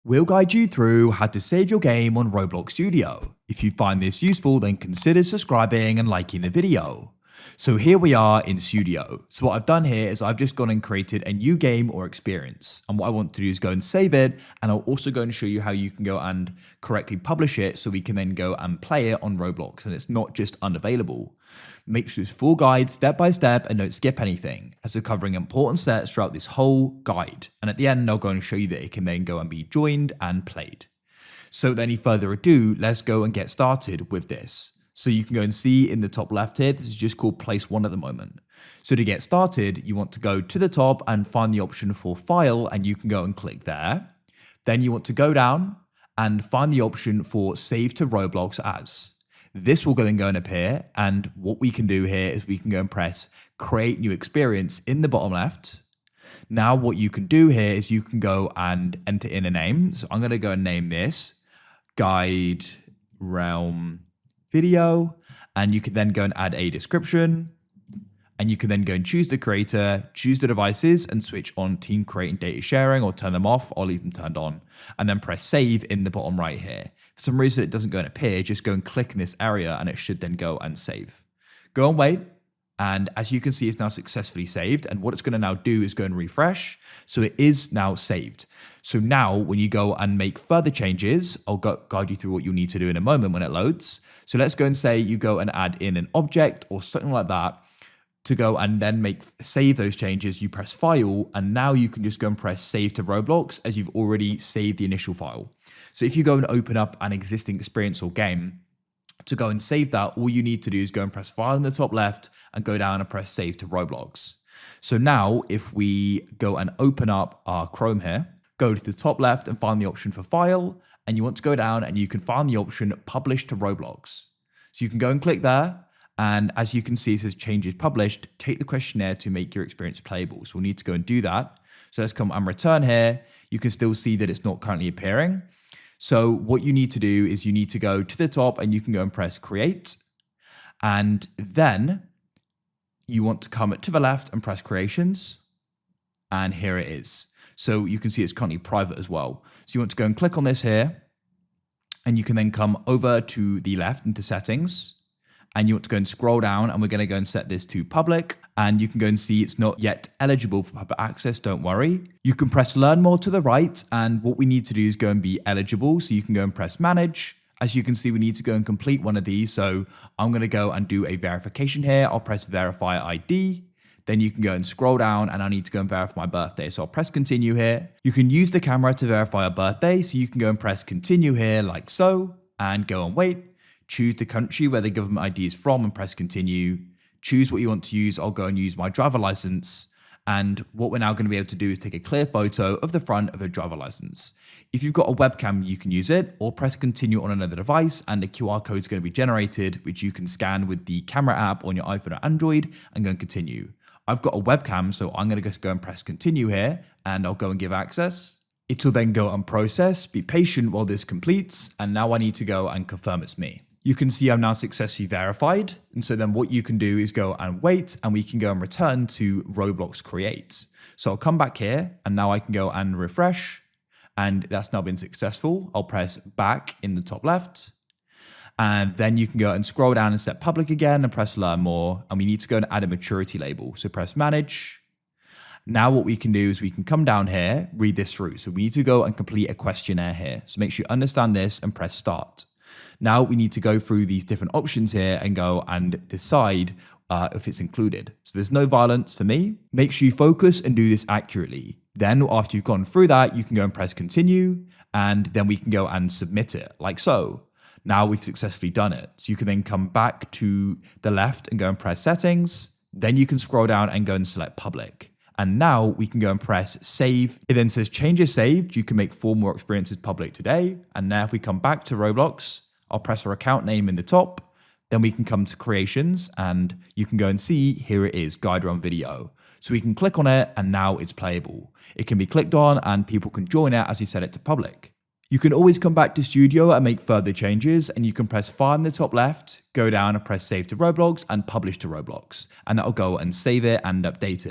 We'll guide you through how to save your game on Roblox Studio. If you find this useful, then consider subscribing and liking the video. So here we are in Studio. So what I've done here is I've just gone and created a new game or experience. And what I want to do is go and save it. And I'll also go and show you how you can go and correctly publish it so we can then go and play it on Roblox. And it's not just unavailable. Make sure it's full guide, step by step, and don't skip anything, as we're covering important steps throughout this whole guide. And at the end, I'll go and show you that it can then go and be joined and played. So without any further ado, let's go and get started with this. So you can go and see in the top left here, this is just called place 1 at the moment. So to get started, you want to go to the top and find the option for file, and you can go and click there. Then you want to go down and find the option for save to Roblox as. This will then go and appear, and what we can do here is we can go and press create new experience in the bottom left. Now what you can do here is you can go and enter in a name. So I'm going to go and name this GuideRealm video, and you can then go and add a description, and you can then go and choose the creator, choose the devices, and switch on team create and data sharing, or turn them off. I'll leave them turned on, and then press save in the bottom right here. For some reason it doesn't go and appear, just go and click in this area and it should then go and save. Go and wait, and as you can see, it's now successfully saved, and what it's going to now do is go and refresh. So it is now saved. So now when you go and make further changes, I'll guide you through what you'll need to do in a moment when it loads. So let's go and say you go and add in an object or something like that. To go and then save those changes, you press file, and now you can just go and press save to Roblox, as you've already saved the initial file. So if you go and open up an existing experience or game, to go and save that, all you need to do is go and press file in the top left and go down and press save to Roblox. So now if we go and open up our Chrome here, go to the top left and find the option for file, and you want to go down and you can find the option publish to Roblox. So you can go and click there. And as you can see, it says changes published. Take the questionnaire to make your experience playable. So we'll need to go and do that. So let's come and return here. You can still see that it's not currently appearing. So what you need to do is you need to go to the top and you can go and press create. And then you want to come to the left and press creations. And here it is. So you can see it's currently private as well. So you want to go and click on this here. And you can then come over to the left into settings. And you want to go and scroll down, and we're going to go and set this to public, and you can go and see it's not yet eligible for public access. Don't worry. You can press learn more to the right, and what we need to do is go and be eligible. So you can go and press manage. As you can see, we need to go and complete one of these. So I'm going to go and do a verification here. I'll press verify ID. Then you can go and scroll down, and I need to go and verify my birthday. So I'll press continue here. You can use the camera to verify a birthday. So you can go and press continue here like so, and go and wait. Choose the country where the government ID is from and press continue. Choose what you want to use. I'll go and use my driver license. And what we're now going to be able to do is take a clear photo of the front of a driver license. If you've got a webcam, you can use it, or press continue on another device, and a QR code is going to be generated, which you can scan with the camera app on your iPhone or Android and go and continue. I've got a webcam, so I'm going to just go and press continue here, and I'll go and give access. It will then go and process. Be patient while this completes, and now I need to go and confirm it's me. You can see I'm now successfully verified. And so then what you can do is go and wait, and we can go and return to Roblox Create. So I'll come back here, and now I can go and refresh, and that's now been successful. I'll press back in the top left, and then you can go and scroll down and set public again and press learn more. And we need to go and add a maturity label. So press manage. Now what we can do is we can come down here, read this through. So we need to go and complete a questionnaire here. So make sure you understand this and press start. Now we need to go through these different options here and go and decide if it's included. So there's no violence for me. Make sure you focus and do this accurately. Then after you've gone through that, you can go and press continue, and then we can go and submit it like so. Now we've successfully done it. So you can then come back to the left and go and press settings. Then you can scroll down and go and select public. And now we can go and press save. It then says changes saved. You can make 4 more experiences public today. And now if we come back to Roblox, I'll press our account name in the top, then we can come to creations, and you can go and see here it is, GuideRealm video. So we can click on it, and now it's playable. It can be clicked on and people can join it as you set it to public. You can always come back to Studio and make further changes, and you can press file in the top left, go down and press save to Roblox and publish to Roblox, and that'll go and save it and update it.